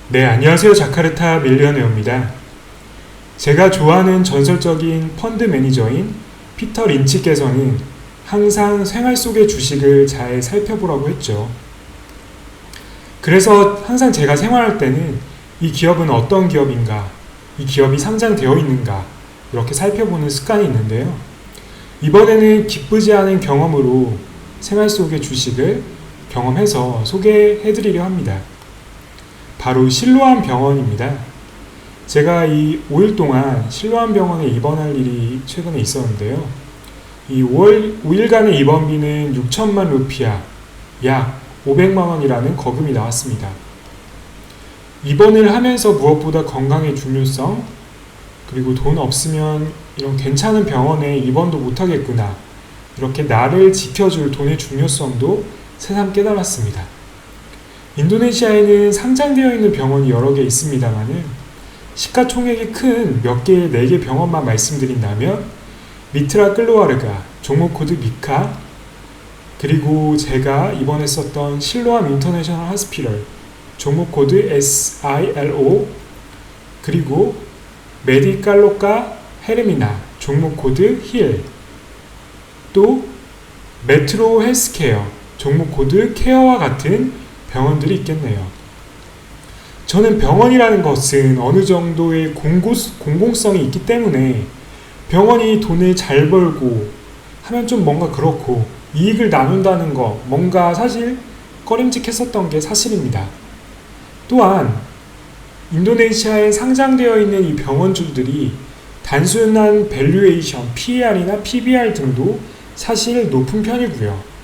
네, 안녕하세요. 자카르타 밀리어네어입니다. 제가 좋아하는 전설적인 펀드 매니저인 피터 린치께서는 항상 생활 속의 주식을 잘 살펴보라고 했죠. 그래서 항상 제가 생활할 때는 이 기업은 어떤 기업인가, 이 기업이 상장되어 있는가 이렇게 살펴보는 습관이 있는데요. 이번에는 기쁘지 않은 경험으로 생활 속의 주식을 경험해서 소개해드리려 합니다. 바로 실로암 병원입니다. 제가 이 5일 동안 실로암 병원에 입원할 일이 최근에 있었는데요. 이 5일간의 입원비는 6천만 루피아, 약 500만 원이라는 거금이 나왔습니다. 입원을 하면서 무엇보다 건강의 중요성, 그리고 돈 없으면 이런 괜찮은 병원에 입원도 못하겠구나, 이렇게 나를 지켜줄 돈의 중요성도 새삼 깨달았습니다. 인도네시아에는 상장되어 있는 병원이 여러 개 있습니다만은 시가총액이 큰 몇 개의 4개 병원만 말씀드린다면 미트라 클로아르가, 종목코드 미카, 그리고 제가 입원했었던 실로암 인터내셔널 하스피럴, 종목코드 SILO, 그리고 메디칼로카 헤르미나, 종목코드 힐, 또 메트로 헬스케어, 종목코드 케어와 같은 병원들이 있겠네요. 저는 병원이라는 것은 어느 정도의 공공성이 있기 때문에 병원이 돈을 잘 벌고 하면 좀 뭔가 그렇고 이익을 나눈다는 거 뭔가 사실 꺼림칙했었던 게 사실입니다. 또한 인도네시아에 상장되어 있는 이 병원주들이 단순한 밸류에이션, PER이나 PBR 등도 사실 높은 편이고요.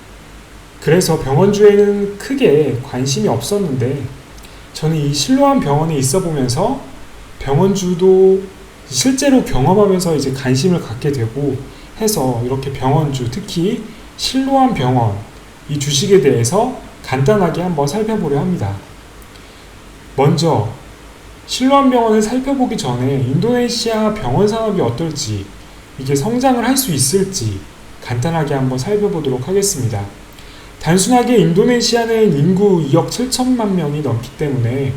그래서 병원주에는 크게 관심이 없었는데 저는 이 실로암 병원에 있어 보면서 병원주도 실제로 경험하면서 이제 관심을 갖게 되고 해서 이렇게 병원주, 특히 실로암 병원 이 주식에 대해서 간단하게 한번 살펴보려 합니다. 먼저 실로암 병원을 살펴보기 전에 인도네시아 병원 산업이 어떨지, 이게 성장을 할 수 있을지 간단하게 한번 살펴보도록 하겠습니다. 단순하게 인도네시아는 인구 2억 7천만 명이 넘기 때문에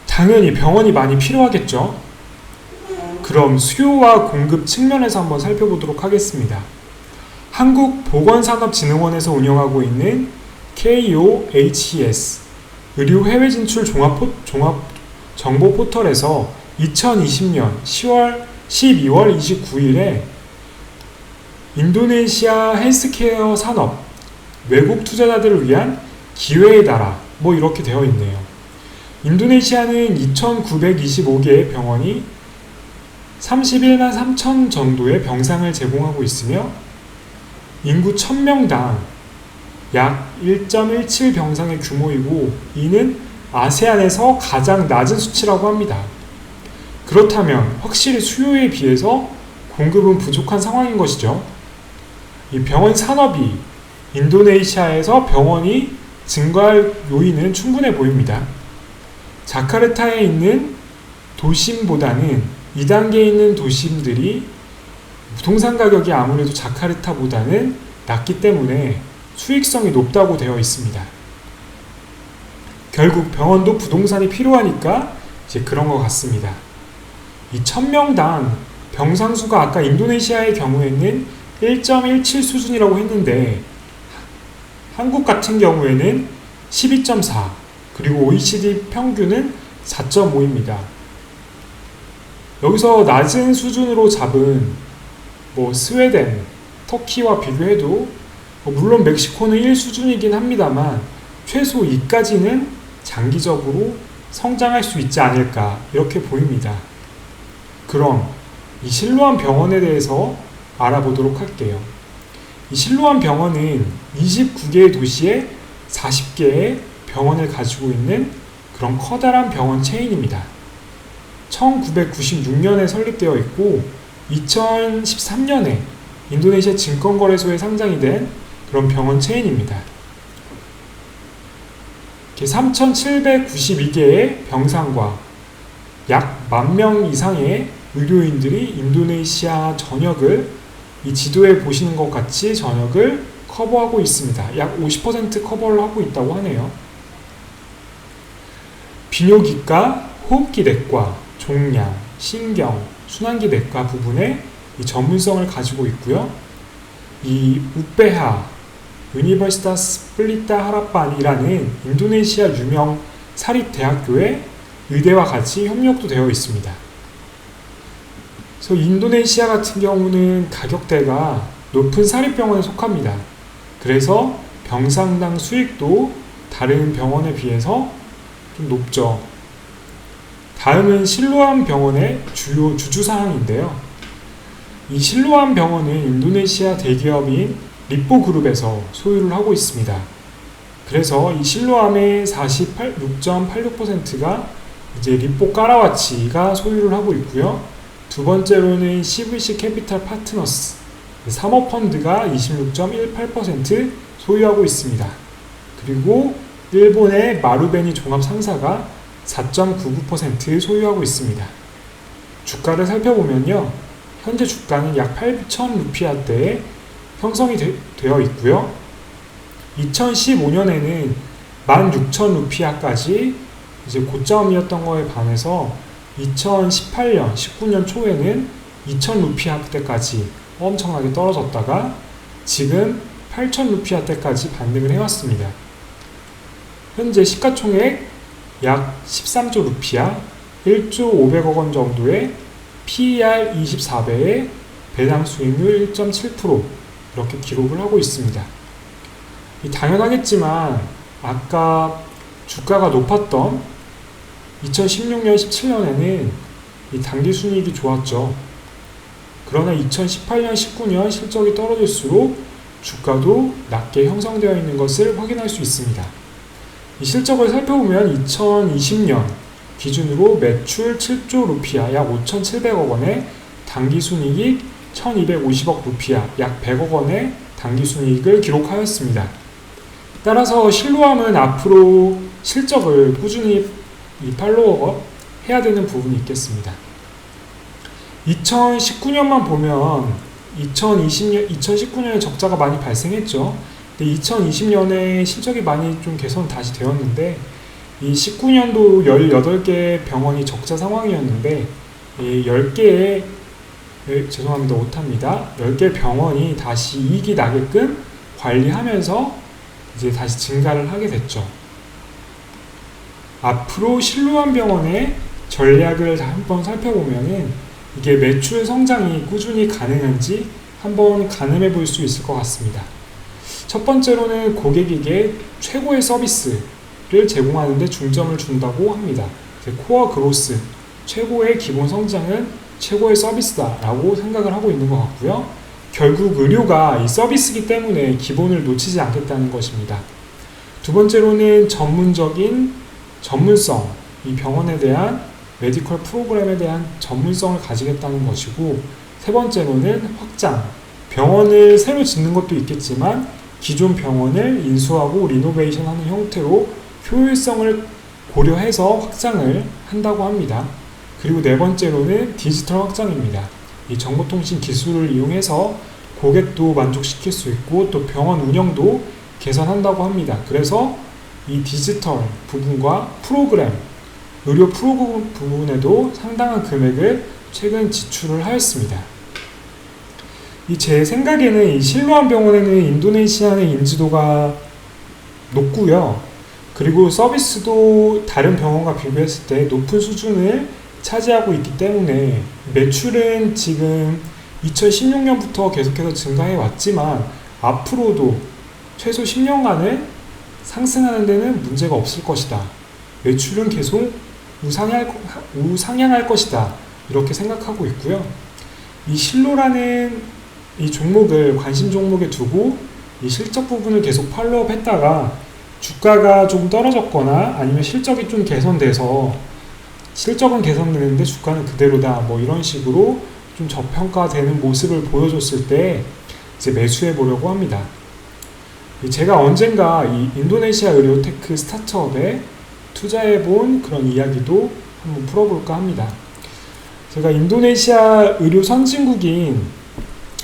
당연히 병원이 많이 필요하겠죠. 그럼 수요와 공급 측면에서 한번 살펴보도록 하겠습니다. 한국보건산업진흥원에서 운영하고 있는 KOHES 의료 해외 진출 종합 정보 포털에서 2020년 12월 29일에 인도네시아 헬스케어 산업, 외국 투자자들을 위한 기회의 나라, 뭐 이렇게 되어 있네요. 인도네시아는 2,925개의 병원이 31만 3천 정도의 병상을 제공하고 있으며 인구 1000명당 약 1.17 병상의 규모이고 이는 아세안에서 가장 낮은 수치라고 합니다. 그렇다면 확실히 수요에 비해서 공급은 부족한 상황인 것이죠. 이 병원 산업이 인도네시아에서 병원이 증가할 요인은 충분해 보입니다. 자카르타에 있는 도심보다는 2단계에 있는 도심들이 부동산 가격이 아무래도 자카르타보다는 낮기 때문에 수익성이 높다고 되어 있습니다. 결국 병원도 부동산이 필요하니까 이제 그런 것 같습니다. 이 1000명당 병상수가 아까 인도네시아의 경우에는 1.17 수준이라고 했는데 한국 같은 경우에는 12.4, 그리고 OECD 평균은 4.5입니다. 여기서 낮은 수준으로 잡은 스웨덴, 터키와 비교해도 물론 멕시코는 1 수준이긴 합니다만 최소 2까지는 장기적으로 성장할 수 있지 않을까 이렇게 보입니다. 그럼 이 실로암 병원에 대해서 알아보도록 할게요. 이 실로암 병원은 29개의 도시에 40개의 병원을 가지고 있는 그런 커다란 병원 체인입니다. 1996년에 설립되어 있고 2013년에 인도네시아 증권거래소에 상장이 된 그런 병원 체인입니다. 3,792개의 병상과 약 10,000명 이상의 의료인들이 인도네시아 전역을 이 지도에 보시는 것 같이 전역을 커버하고 있습니다. 약 50% 커버를 하고 있다고 하네요. 비뇨기과, 호흡기 내과, 종양, 신경, 순환기 내과 부분에 이 전문성을 가지고 있고요. 이 우페하, 유니버시타스 플리타 하라판이라는 인도네시아 유명 사립대학교의 의대와 같이 협력도 되어 있습니다. 그래서 인도네시아 같은 경우는 가격대가 높은 사립병원에 속합니다. 그래서 병상당 수익도 다른 병원에 비해서 좀 높죠. 다음은 실로암 병원의 주요 주주사항인데요. 이 실로암 병원은 인도네시아 대기업인 리뽀그룹에서 소유를 하고 있습니다. 그래서 이 실로암의 46.86%가 이제 리뽀 까라와치가 소유를 하고 있고요. 두 번째로는 CVC 캐피탈 파트너스 사모펀드가 26.18% 소유하고 있습니다. 그리고 일본의 마루베니 종합상사가 4.99% 소유하고 있습니다. 주가를 살펴보면요. 현재 주가는 약 8,000 루피아대에 형성이 되어 있고요. 2015년에는 16,000 루피아까지 이제 고점이었던 거에 반해서 2018년, 19년 초에는 2,000 루피아대까지 엄청나게 떨어졌다가 지금 8,000 루피아대까지 반등을 해왔습니다. 현재 시가총액 약 13조 루피아, 1조 500억 원 정도의 PER 24배의 배당 수익률 1.7% 이렇게 기록을 하고 있습니다. 당연하겠지만 아까 주가가 높았던 2016년, 17년에는 이 당기순이익이 좋았죠. 그러나 2018년, 19년 실적이 떨어질수록 주가도 낮게 형성되어 있는 것을 확인할 수 있습니다. 이 실적을 살펴보면 2020년 기준으로 매출 7조 루피아 약 5,700억 원에 당기순이익 1,250억 루피아 약 100억 원의 당기순이익을 기록하였습니다. 따라서 실로암은 앞으로 실적을 꾸준히 팔로우업 해야 되는 부분이 있겠습니다. 2019년만 보면 2019년에 적자가 많이 발생했죠. 근데 2020년에 실적이 많이 좀 개선 다시 되었는데 이 19년도 18개 병원이 적자 상황이었는데 이 10개의 죄송합니다. 오타입니다. 10개 병원이 다시 이익이 나게끔 관리하면서 이제 다시 증가를 하게 됐죠. 앞으로 실로암 병원의 전략을 한번 살펴보면은 이게 매출 성장이 꾸준히 가능한지 한번 가늠해 볼 수 있을 것 같습니다. 첫 번째로는 고객에게 최고의 서비스를 제공하는 데 중점을 준다고 합니다. 코어 그로스, 최고의 기본 성장은 최고의 서비스다라고 생각을 하고 있는 것 같고요. 결국 의료가 이 서비스이기 때문에 기본을 놓치지 않겠다는 것입니다. 두 번째로는 전문적인 전문성, 이 병원에 대한 메디컬 프로그램에 대한 전문성을 가지겠다는 것이고, 세 번째로는 확장, 병원을 새로 짓는 것도 있겠지만 기존 병원을 인수하고 리노베이션하는 형태로 효율성을 고려해서 확장을 한다고 합니다. 그리고 네 번째로는 디지털 확장입니다. 이 정보통신 기술을 이용해서 고객도 만족시킬 수 있고 또 병원 운영도 개선한다고 합니다. 그래서 이 디지털 부분과 프로그램, 의료 프로그램 부분에도 상당한 금액을 최근 지출을 하였습니다. 제 생각에는 이 실로암 병원에는 인도네시아 내 인지도가 높고요. 그리고 서비스도 다른 병원과 비교했을 때 높은 수준을 차지하고 있기 때문에 매출은 지금 2016년부터 계속해서 증가해 왔지만 앞으로도 최소 10년간은 상승하는 데는 문제가 없을 것이다. 매출은 계속 우상향할 것이다. 이렇게 생각하고 있고요. 이 실로라는 이 종목을 관심 종목에 두고 이 실적 부분을 계속 팔로우업 했다가 주가가 좀 떨어졌거나 아니면 실적이 좀 개선돼서 실적은 개선되는데 주가는 그대로다 뭐 이런 식으로 좀 저평가되는 모습을 보여줬을 때 이제 매수해 보려고 합니다. 제가 언젠가 이 인도네시아 의료테크 스타트업에 투자해 본 그런 이야기도 한번 풀어볼까 합니다. 제가 인도네시아 의료 선진국인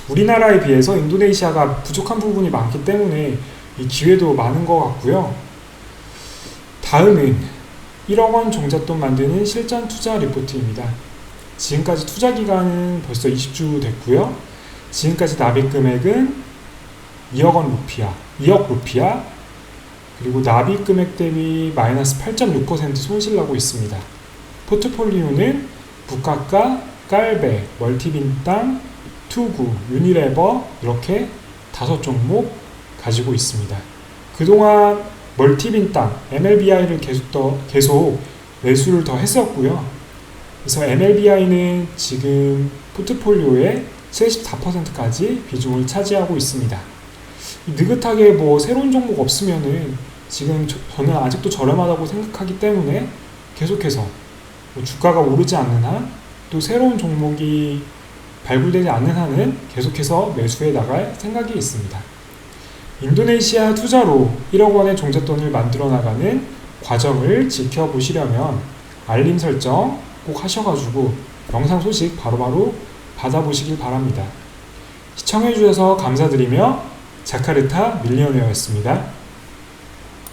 우리나라에 비해서 인도네시아가 부족한 부분이 많기 때문에 이 기회도 많은 것 같고요. 다음은 1억 원 종잣돈 만드는 실전 투자 리포트입니다. 지금까지 투자 기간은 벌써 20주 됐고요. 지금까지 납입 금액은 2억 루피아, 그리고 납입 금액 대비 마이너스 8.6% 손실 나고 있습니다. 포트폴리오는 북카카, 깔베, 멀티빈땅, 투구, 유니레버 이렇게 5종목 가지고 있습니다. 그동안 멀티빈땅, MLBI를 계속 매수를 더 했었고요. 그래서 MLBI는 지금 포트폴리오의 74%까지 비중을 차지하고 있습니다. 느긋하게 뭐 새로운 종목 없으면은 지금 저는 아직도 저렴하다고 생각하기 때문에 계속해서 뭐 주가가 오르지 않는 한, 또 새로운 종목이 발굴되지 않는 한은 계속해서 매수해 나갈 생각이 있습니다. 인도네시아 투자로 1억 원의 종잣돈을 만들어 나가는 과정을 지켜보시려면 알림 설정 꼭 하셔가지고 영상 소식 바로바로 받아보시길 바랍니다. 시청해주셔서 감사드리며 자카르타 밀리언웨어였습니다.